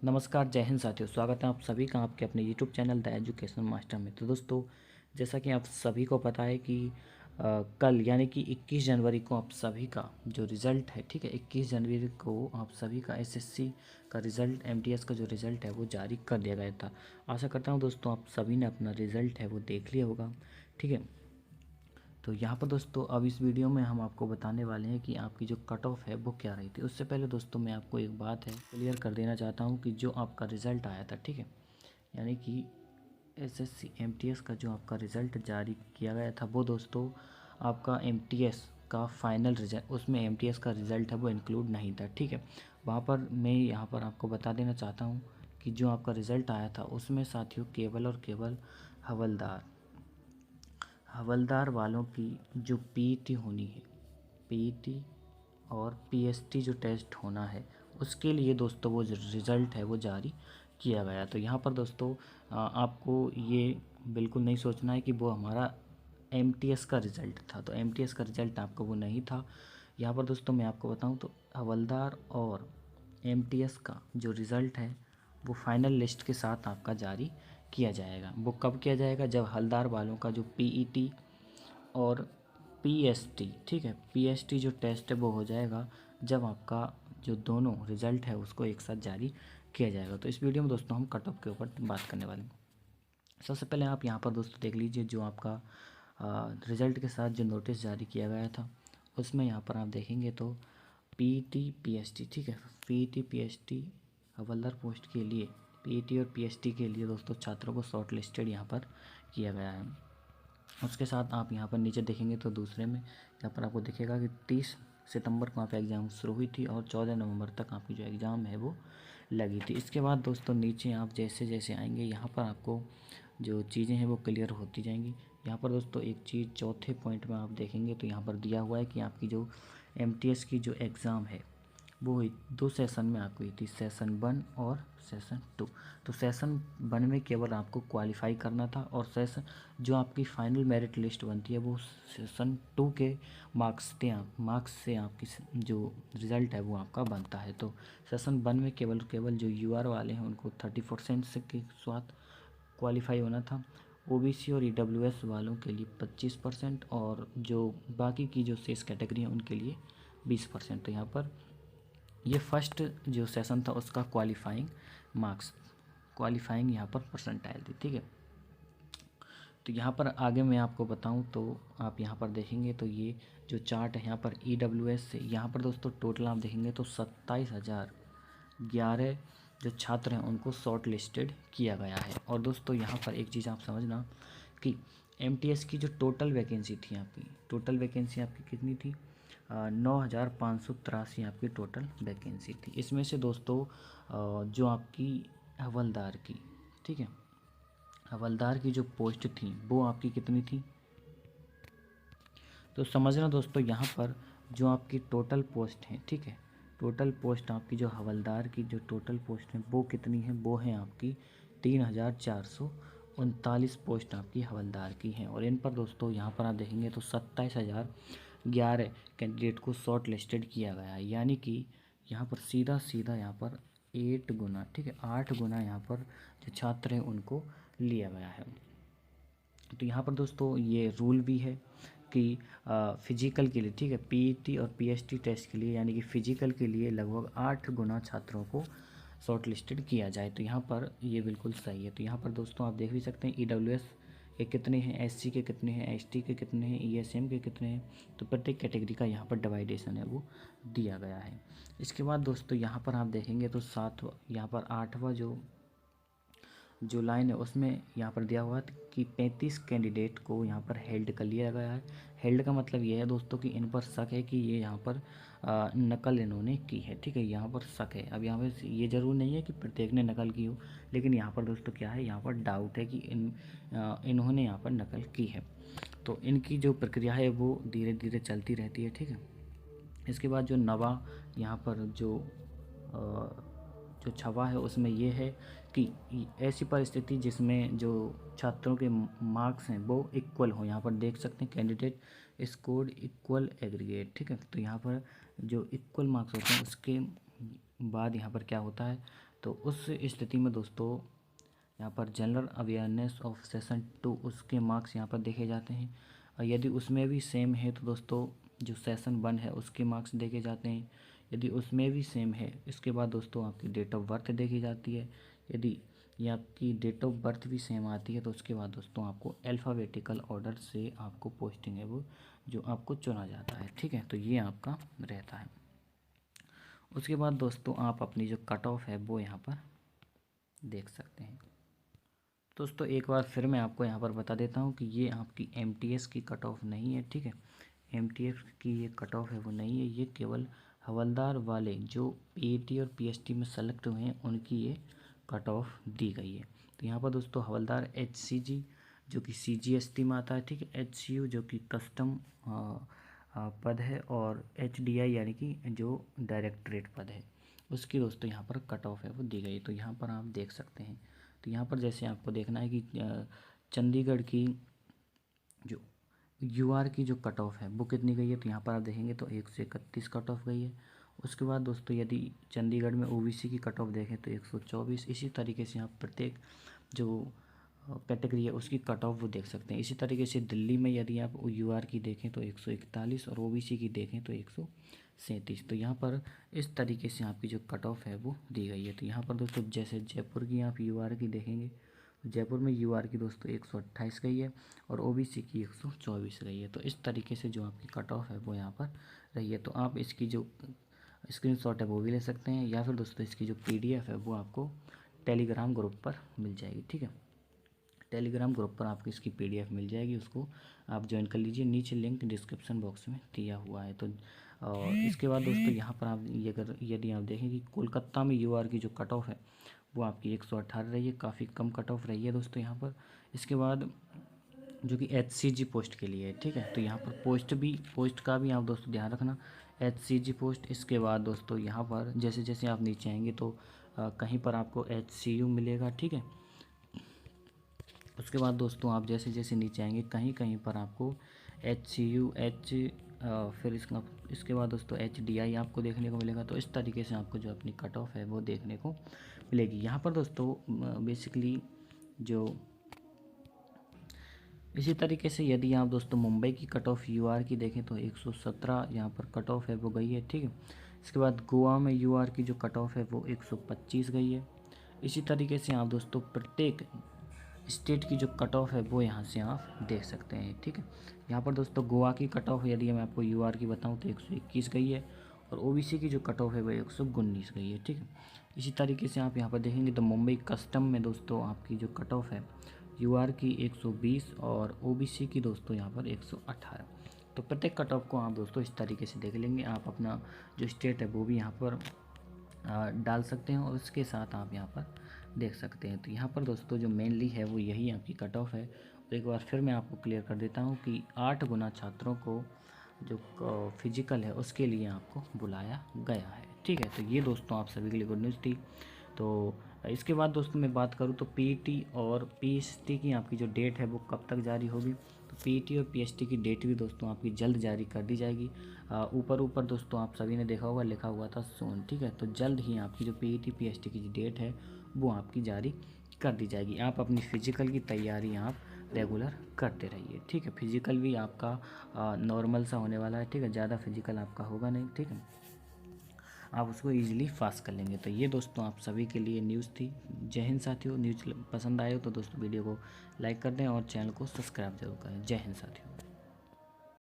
नमस्कार, जय हिंद साथियों। स्वागत है आप सभी का आपके अपने YouTube channel the education master में। तो दोस्तों, जैसा कि आप सभी को पता है कि कल यानी कि 21 जनवरी को आप सभी का जो रिज़ल्ट है, ठीक है, 21 जनवरी को आप सभी का एसएससी का रिज़ल्ट, एमटीएस का जो रिज़ल्ट है वो जारी कर दिया गया था। आशा करता हूँ दोस्तों आप सभी ने अपना रिज़ल्ट है वो देख लिया होगा, ठीक है। तो यहाँ पर दोस्तों अब इस वीडियो में हम आपको बताने वाले हैं कि आपकी जो कट ऑफ है वो क्या रही थी। उससे पहले दोस्तों मैं आपको एक बात है क्लियर कर देना चाहता हूँ कि जो आपका रिज़ल्ट आया था, ठीक है, यानी कि एसएससी एमटीएस का जो आपका रिज़ल्ट जारी किया गया था वो दोस्तों आपका एमटीएस का फाइनल रिजल्ट, उसमें एमटीएस का रिज़ल्ट है वो इंक्लूड नहीं था, ठीक है। वहाँ पर मैं यहाँ पर आपको बता देना चाहता हूँ कि जो आपका रिज़ल्ट आया था उसमें साथियों केवल और केवल हवलदार हवलदार वालों की जो पीईटी होनी है, पीईटी और पीएसटी जो टेस्ट होना है, उसके लिए दोस्तों वो जो रिज़ल्ट है वो जारी किया गया। तो यहाँ पर दोस्तों आपको ये बिल्कुल नहीं सोचना है कि वो हमारा एमटीएस का रिज़ल्ट था। तो एमटीएस का रिज़ल्ट आपका वो नहीं था। यहाँ पर दोस्तों मैं आपको बताऊँ तो हवलदार और एमटीएस का जो रिज़ल्ट है वो फाइनल लिस्ट के साथ आपका जारी किया जाएगा। वो कब किया जाएगा? जब हवलदार वालों का जो पीईटी और पीएसटी, ठीक है, पीएसटी जो टेस्ट है वो हो जाएगा जब आपका जो दोनों रिज़ल्ट है उसको एक साथ जारी किया जाएगा। तो इस वीडियो में दोस्तों हम कट ऑफ के ऊपर बात करने वाले हैं। सबसे पहले आप यहाँ पर दोस्तों देख लीजिए जो आपका रिज़ल्ट के साथ जो नोटिस जारी किया गया था उसमें यहाँ पर आप देखेंगे तो पीईटी पीएसटी, ठीक है, पीईटी पीएसटी हवलदार पोस्ट के लिए, पीईटी और पीएसटी के लिए दोस्तों छात्रों को शॉर्ट लिस्टेड यहाँ पर किया गया है। उसके साथ आप यहाँ पर नीचे देखेंगे तो दूसरे में यहाँ पर आपको दिखेगा कि 30 सितंबर को आप एग्ज़ाम शुरू हुई थी और 14 नवंबर तक आपकी जो एग्ज़ाम है वो लगी थी। इसके बाद दोस्तों नीचे आप जैसे जैसे आएंगे यहाँ पर आपको जो चीज़ें हैं वो क्लियर होती जाएंगी। यहाँ पर दोस्तों एक चीज़ चौथे पॉइंट में आप देखेंगे तो यहाँ पर दिया हुआ है कि आपकी जो एमटीएस की जो एग्ज़ाम है वो हुई 2 सेशन में आपको हुई थी, सेशन 1 और सेशन 2। तो सेशन 1 में केवल आपको क्वालिफाई करना था और सेशन जो आपकी फाइनल मेरिट लिस्ट बनती है वो सेशन 2 के मार्क्स से आपकी जो रिज़ल्ट है वो आपका बनता है। तो सेशन 1 में केवल केवल जो यूआर वाले हैं उनको 30% से के साथ क्वालिफाई होना था। ओबीसी और ईडब्ल्यूएस वालों के लिए 25% और जो बाकी की जो शेष कैटेगरी है उनके लिए 20%। तो यहाँ पर ये फर्स्ट जो सेशन था उसका क्वालिफाइंग यहाँ पर परसेंटाइल थी, ठीक है। तो यहाँ पर आगे मैं आपको बताऊँ तो आप यहाँ पर देखेंगे तो ये जो चार्ट है यहाँ पर ईडब्ल्यूएस से यहाँ पर दोस्तों टोटल आप देखेंगे तो 27,011 जो छात्र हैं उनको शॉर्ट लिस्टेड किया गया है। और दोस्तों यहाँ पर एक चीज़ आप समझना कि एमटीएस की जो टोटल वैकेंसी थी, आपकी टोटल वैकेंसी आपकी कितनी थी? 9,583 आपकी टोटल वैकेंसी थी। इसमें से दोस्तों जो आपकी हवलदार की, ठीक है, हवलदार की जो पोस्ट थी वो आपकी कितनी थी? तो समझना दोस्तों यहाँ पर जो आपकी टोटल पोस्ट है, ठीक है, टोटल पोस्ट आपकी जो हवलदार की जो टोटल पोस्ट है वो कितनी है? वो है आपकी 3,439 पोस्ट आपकी हवलदार की हैं। और इन पर दोस्तों यहाँ पर आप देखेंगे तो 27,011 कैंडिडेट को शॉर्ट लिस्टेड किया गया है। यानी कि यहाँ पर सीधा सीधा यहाँ पर 8 गुना, ठीक है, 8 गुना यहाँ पर जो छात्र हैं उनको लिया गया है। तो यहाँ पर दोस्तों ये रूल भी है कि फिजिकल के लिए, ठीक है, पीईटी और पीएसटी टेस्ट के लिए यानी कि फ़िजिकल के लिए लगभग 8 गुना छात्रों को शॉर्ट लिस्टेड किया जाए। तो यहाँ पर ये बिल्कुल सही है। तो यहाँ पर दोस्तों आप देख भी सकते हैं ईडब्ल्यूएस के कितने हैं, एससी के कितने हैं, एसटी के कितने हैं, ईएसएम के कितने हैं। तो प्रत्येक कैटेगरी का यहाँ पर डिवाइडेशन है वो दिया गया है। इसके बाद दोस्तों यहाँ पर आप देखेंगे तो यहाँ पर 8वां जो लाइन है उसमें यहाँ पर दिया हुआ है कि 35 कैंडिडेट को यहाँ पर हेल्ड कर लिया गया है। हेल्ड का मतलब ये है दोस्तों कि इन पर शक है कि ये यहाँ पर नकल इन्होंने की है, ठीक है, यहाँ पर शक है। अब यहाँ पर ये ज़रूर नहीं है कि प्रत्येक ने नकल की हो, लेकिन यहाँ पर दोस्तों क्या है, यहाँ पर डाउट है कि इन्होंने यहाँ पर नकल की है। तो इनकी जो प्रक्रिया है वो धीरे धीरे चलती रहती है, ठीक है। इसके बाद जो नवा यहाँ पर जो छवा है उसमें ये है कि ऐसी परिस्थिति जिसमें जो छात्रों के मार्क्स हैं वो इक्वल हो। यहाँ पर देख सकते हैं कैंडिडेट स्कोर इक्वल एग्रीगेट, ठीक है। तो यहाँ पर जो इक्वल मार्क्स होते हैं उसके बाद यहाँ पर क्या होता है, तो उस स्थिति में दोस्तों यहाँ पर जनरल अवेयरनेस ऑफ सेशन 2 उसके मार्क्स यहाँ पर देखे जाते हैं। और यदि उसमें भी सेम है तो दोस्तों जो सेशन 1 है उसके मार्क्स देखे जाते हैं। यदि उसमें भी सेम है, इसके बाद दोस्तों आपकी डेट ऑफ बर्थ देखी जाती है। यदि ये आपकी डेट ऑफ बर्थ भी सेम आती है तो उसके बाद दोस्तों आपको अल्फ़ाबेटिकल ऑर्डर से आपको पोस्टिंग है वो जो आपको चुना जाता है। ठीक है, तो ये आपका रहता है। उसके बाद दोस्तों आप अपनी जो कट ऑफ है वो यहाँ पर देख सकते हैं। दोस्तों एक बार फिर मैं आपको यहाँ पर बता देता हूँ कि ये आपकी एमटीएस की कट ऑफ नहीं है। ठीक है, एमटीएस की ये कट ऑफ है वो नहीं है, ये केवल हवलदार वाले जो पीएटी और पीएसटी में सेलेक्ट हुए हैं उनकी ये कट ऑफ दी गई है। तो यहाँ पर दोस्तों हवलदार एचसीजी जो कि सीजीएसटी में आता है। ठीक है, एचसीयू जो कि कस्टम पद है, और एचडीआई यानी कि जो डायरेक्टरेट पद है उसकी दोस्तों यहाँ पर कट ऑफ है वो दी गई है। तो यहाँ पर आप देख सकते हैं। तो यहाँ पर जैसे आपको देखना है कि चंडीगढ़ की जो यूआर की जो कट ऑफ है वो कितनी गई है, तो यहाँ पर आप देखेंगे तो 131 कट ऑफ गई है। उसके बाद दोस्तों यदि चंडीगढ़ में ओबीसी की कट ऑफ देखें तो 124। इसी तरीके से आप प्रत्येक जो कैटेगरी है उसकी कट ऑफ वो देख सकते हैं। इसी तरीके से दिल्ली में यदि आप यूआर की देखें तो 141 और ओबीसी की देखें तो 137। तो यहाँ पर इस तरीके से आपकी जो कट ऑफ है वो दी गई है। तो यहाँ पर दोस्तों जैसे जयपुर की आप यूआर की देखेंगे, जयपुर में यूआर की दोस्तों 128 गई है और ओबीसी की 124 गई है। तो इस तरीके से जो आपकी कट ऑफ है वो यहाँ पर रही है। तो आप इसकी जो स्क्रीनशॉट है वो भी ले सकते हैं, या फिर दोस्तों इसकी जो पीडीएफ है वो आपको टेलीग्राम ग्रुप पर मिल जाएगी। ठीक है, टेलीग्राम ग्रुप पर आपको इसकी पीडीएफ मिल जाएगी, उसको आप ज्वाइन कर लीजिए। नीचे लिंक डिस्क्रिप्शन बॉक्स में दिया हुआ है। तो और इसके बाद दोस्तों यहाँ पर आप यदि आप देखें कि कोलकाता में यूआर की जो कट ऑफ है वो आपकी 118 रही है, काफ़ी कम कट ऑफ रही है दोस्तों यहाँ पर। इसके बाद जो कि एचसीजी पोस्ट के लिए है। ठीक है, तो यहाँ पर पोस्ट का भी आप दोस्तों ध्यान रखना, एचसीजी पोस्ट। इसके बाद दोस्तों यहाँ पर जैसे जैसे आप नीचे आएंगे तो कहीं पर आपको एचसीयू मिलेगा। ठीक है, उसके बाद दोस्तों आप जैसे जैसे नीचे आएंगे कहीं कहीं पर आपको एचसीयू फिर इसके बाद दोस्तों एचडीआई आपको देखने को मिलेगा। तो इस तरीके से आपको जो अपनी कट ऑफ है वो देखने को मिलेगी। यहाँ पर दोस्तों बेसिकली जो इसी तरीके से यदि आप दोस्तों मुंबई की कट ऑफ यूआर की देखें तो 117 यहाँ पर कट ऑफ है वो गई है। ठीक है, इसके बाद गोवा में यूआर की जो कट ऑफ है वो 125 गई है। इसी तरीके से आप दोस्तों प्रत्येक स्टेट की जो कट ऑफ है वो यहाँ से आप देख सकते हैं। ठीक है, यहाँ पर दोस्तों गोवा की कट ऑफ यदि मैं आपको यूआर की बताऊँ तो 121 गई है, और ओबीसी की जो कट ऑफ है वो 119 गई है। ठीक है, इसी तरीके से आप यहाँ पर देखेंगे तो मुंबई कस्टम में दोस्तों आपकी जो कट ऑफ है यूआर की 120 और ओबीसी की दोस्तों यहाँ पर 118। तो प्रत्येक कट ऑफ को आप दोस्तों इस तरीके से देख लेंगे। आप अपना जो स्टेट है वो भी यहाँ पर डाल सकते हैं और उसके साथ आप यहाँ पर देख सकते हैं। तो यहाँ पर दोस्तों जो मेनली है वो यही आपकी कट ऑफ है। तो एक बार फिर मैं आपको क्लियर कर देता हूँ कि 8 गुना छात्रों को जो फिजिकल है उसके लिए आपको बुलाया गया है। ठीक है, तो ये दोस्तों आप सभी के लिए गुड न्यूज़ थी। तो इसके बाद दोस्तों मैं बात करूँ तो पीईटी और पीएसटी की आपकी जो डेट है वो कब तक जारी होगी, तो पीईटी और पीएसटी की डेट भी दोस्तों आपकी जल्द जारी कर दी जाएगी। ऊपर दोस्तों आप सभी ने देखा होगा लिखा हुआ था सून। ठीक है, तो जल्द ही आपकी जो पीईटी पीएसटी की जो डेट है वो आपकी जारी कर दी जाएगी। आप अपनी फ़िज़िकल की तैयारी आप रेगुलर करते रहिए। ठीक है, फिज़िकल भी आपका नॉर्मल सा होने वाला है। ठीक है, ज़्यादा फिज़िकल आपका होगा नहीं। ठीक है, आप उसको ईजिली पास कर लेंगे। तो ये दोस्तों आप सभी के लिए न्यूज़ थी। जय हिंद साथियों। न्यूज़ पसंद आए हो तो दोस्तों वीडियो को लाइक कर दें और चैनल को सब्सक्राइब जरूर करें। जय हिंद साथियों।